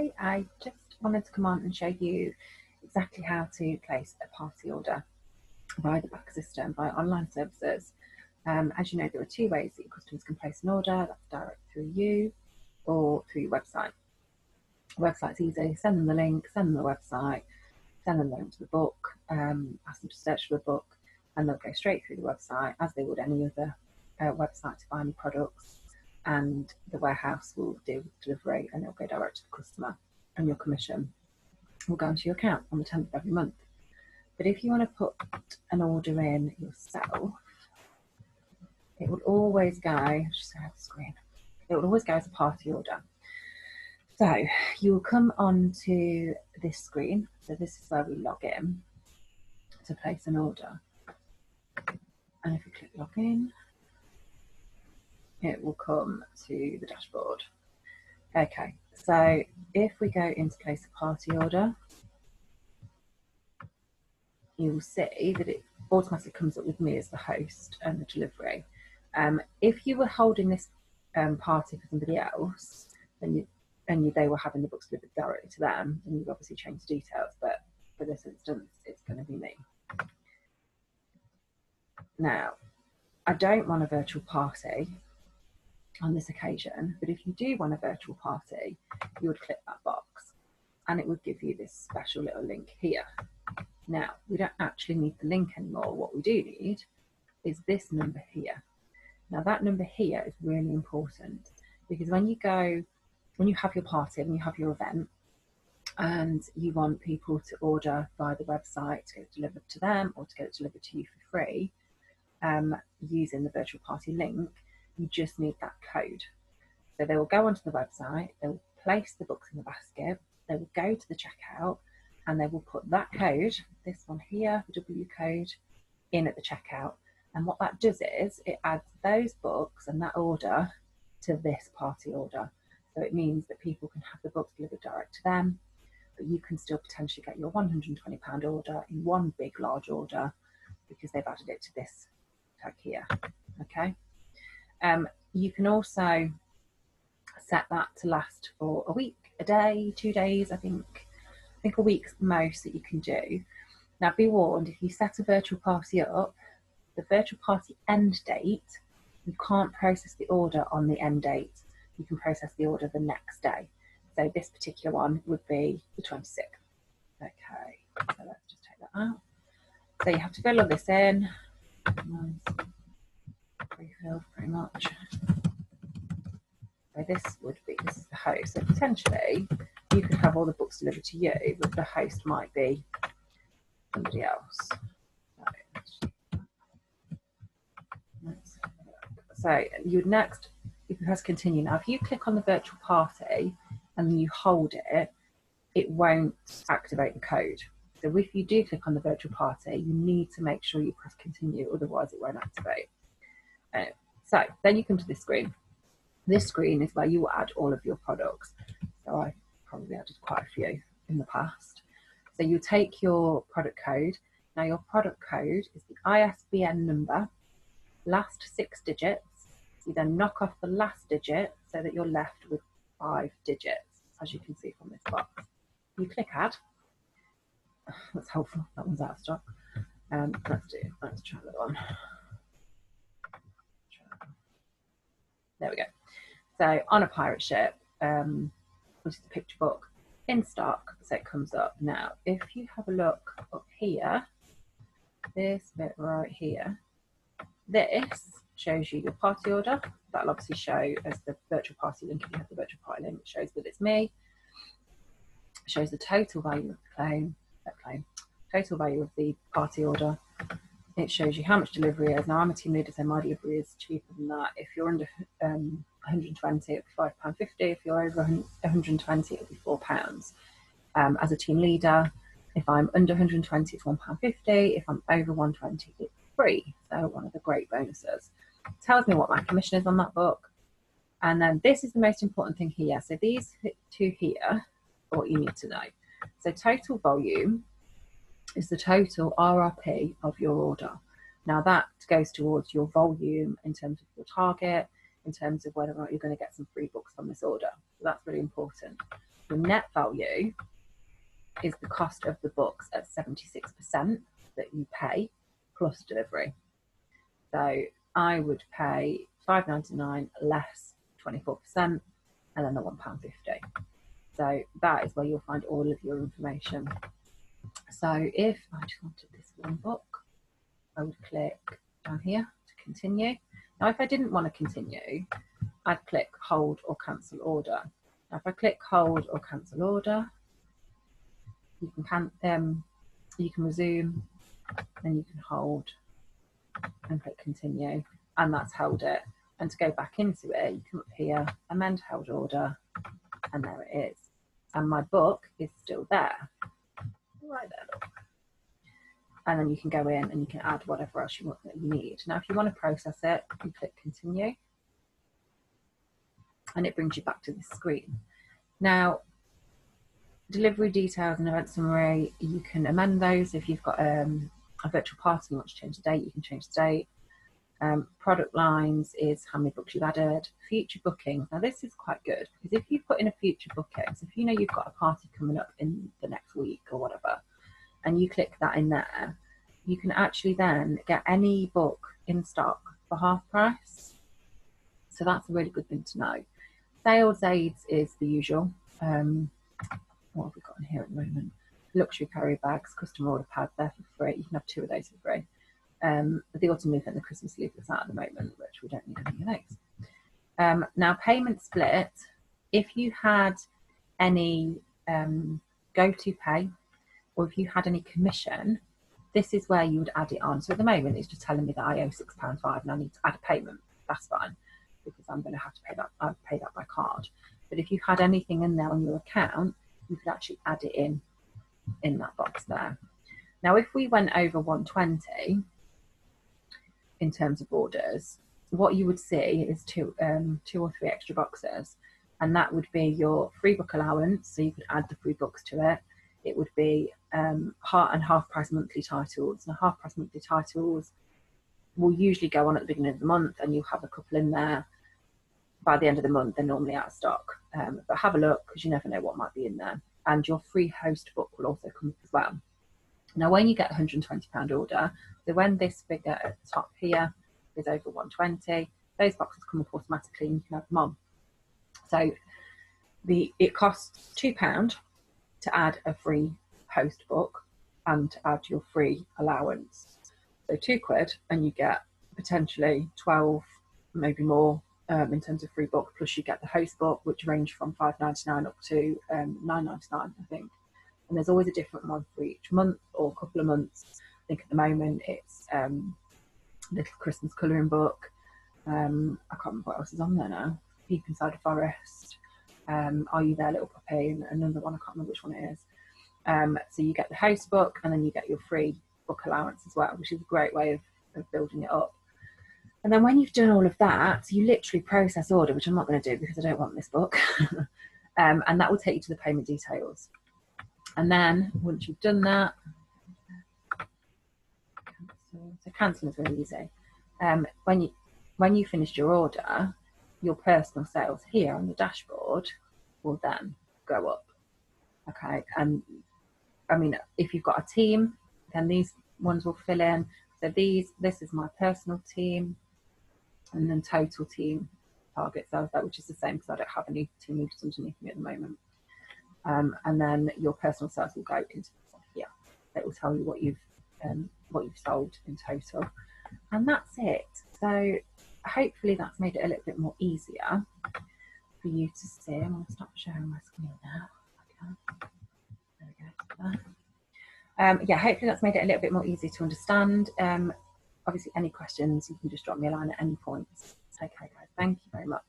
today I just wanted to come on and show you exactly how to place a party order via the back system, via online services. As you know, there are two ways that your customers can place an order. That's direct through you or through your website. The website's easy. Send them the link, send them the website, send them the link to the book, ask them to search for the book, and they'll go straight through the website as they would any other website to buy any products. And the warehouse will do delivery and it'll go direct to the customer, and your commission will go into your account on the 10th of every month. But if you want to put an order in yourself, it will always go, just have the screen, it will always go as a party order. So you will come onto this screen. So this is where we log in to place an order. And if you click login, it will come to the dashboard. Okay, so if we go into place a party order, you will see that it automatically comes up with me as the host and the delivery. If you were holding this party for somebody else, then they were having the books delivered directly to them, then you've obviously changed the details, but for this instance, it's going to be me. Now, I don't want a virtual party on this occasion, but if you do want a virtual party, you would click that box and it would give you this special little link here. Now, we don't actually need the link anymore. What we do need is this number here. Now, that number here is really important because when you have your party, when you have your event, and you want people to order via the website to get it delivered to them or to get it delivered to you for free, using the virtual party link, you just need that code. So they will go onto the website, they will place the books in the basket, they will go to the checkout, and they will put that code, this one here, the W code, in at the checkout. And what that does is it adds those books and that order to this party order. So it means that people can have the books delivered direct to them, but you can still potentially get your £120 order in one big large order because they've added it to this tag here. Okay. You can also set that to last for a week, a day, 2 days, I think a week's most that you can do. Now be warned, if you set a virtual party up, the virtual party end date, you can't process the order on the end date. You can process the order the next day. So this particular one would be the 26th. Okay, so let's just take that out. So you have to fill all this in. Pre-filled pretty much. So this is the host. So potentially you could have all the books delivered to you, but the host might be somebody else. So you would next, you can press continue. Now if you click on the virtual party and you hold it, it won't activate the code. So if you do click on the virtual party, you need to make sure you press continue, otherwise it won't activate. So then you come to this screen. This screen is where you will add all of your products. So I probably added quite a few in the past. So you take your product code. Now your product code is the ISBN number, last 6 digits. You then knock off the last digit so that you're left with 5 digits, as you can see from this box. You click add. That's helpful. That one's out of stock. Let's try that one. There we go. So on a pirate ship, which is a picture book in stock, so it comes up. Now, if you have a look up here, this bit right here, this shows you your party order. That'll obviously show as the virtual party link. If you have the virtual party link, it shows that it's me. It shows the total value of the total value of the party order. It shows you how much delivery is. Now I'm a team leader, so my delivery is cheaper than that. If you're under 120, it'll be £5.50. If you're over 120, it'll be £4. As a team leader, if I'm under 120, it's £1.50. If I'm over 120, it's free. So one of the great bonuses. It tells me what my commission is on that book. And then this is the most important thing here. So these two here are what you need to know. So total volume is the total RRP of your order. Now that goes towards your volume in terms of your target, in terms of whether or not you're going to get some free books from this order. So that's really important. your net value is the cost of the books at 76% that you pay plus delivery. So I would pay £5.99 less 24%, and then the £1.50. So that is where you'll find all of your information. So if I just wanted this one book, I would click down here to continue. Now, if I didn't want to continue, I'd click hold or cancel order. Now, if I click hold or cancel order, you can resume, then you can hold and click continue, and that's held it. And to go back into it, you come up here, amend held order, and there it is. And my book is still there, right there, look. And then you can go in and you can add whatever else you want that you need. Now, if you want to process it, you click continue, and it brings you back to this screen. Now, delivery details and event summary, you can amend those. If you've got a virtual party and you want to change the date, you can change the date. Product lines is how many books you've added. Future bookings. Now, this is quite good because if you put in a future booking, so if you know you've got a party coming up in the next week or whatever, and you click that in there, you can actually then get any book in stock for half price. So that's a really good thing to know. Sales aids is the usual. What have we got in here at the moment? Luxury carry bags, custom order pads, they're for free. You can have 2 of those for free. The autumn leaf and the Christmas leaf that's out at the moment, which we don't need any of those. Now, payment split, if you had any go-to pay, or if you had any commission, this is where you would add it on. So at the moment, it's just telling me that I owe £6.05 and I need to add a payment. That's fine, because I'm going to have to pay that. I've paid that by card. But if you had anything in there on your account, you could actually add it in that box there. Now, if we went over 120 in terms of orders, what you would see is two or three extra boxes, and that would be your free book allowance. So you could add the free books to it. It would be half price monthly titles. Now, half price monthly titles will usually go on at the beginning of the month, and you'll have a couple in there. By the end of the month, they're normally out of stock. But have a look, because you never know what might be in there. And your free host book will also come up as well. Now, when you get a £120 order, so when this figure at the top here is over 120, those boxes come up automatically and you can add them on. So it costs £2 to add a free host book and to add your free allowance. So £2 and you get potentially 12, maybe more, in terms of free book, plus you get the host book, which range from £5.99 up to £9.99, I think. And there's always a different one for each month or a couple of months. I think at the moment it's Little Christmas Colouring Book. I can't remember what else is on there now. Peep Inside a Forest. Are You There, Little Puppy? And another one, I can't remember which one it is. So you get the host book and then you get your free book allowance as well, which is a great way of building it up. And then when you've done all of that, you literally process order, which I'm not going to do because I don't want this book. And that will take you to the payment details. And then once you've done that, so cancelling is really easy. When you finished your order, your personal sales here on the dashboard will then go up. Okay, and I mean, if you've got a team, then these ones will fill in. So this is my personal team, and then total team target sales, which is the same because I don't have any team leaders underneath me at the moment. And then your personal sales will go into here. It will tell you what you've sold in total, and that's it. So hopefully that's made it a little bit more easier for you to see. I'm going to stop sharing my screen now. Okay. There we go. Yeah, hopefully that's made it a little bit more easy to understand. Obviously, any questions, you can just drop me a line at any point. Okay, guys, thank you very much.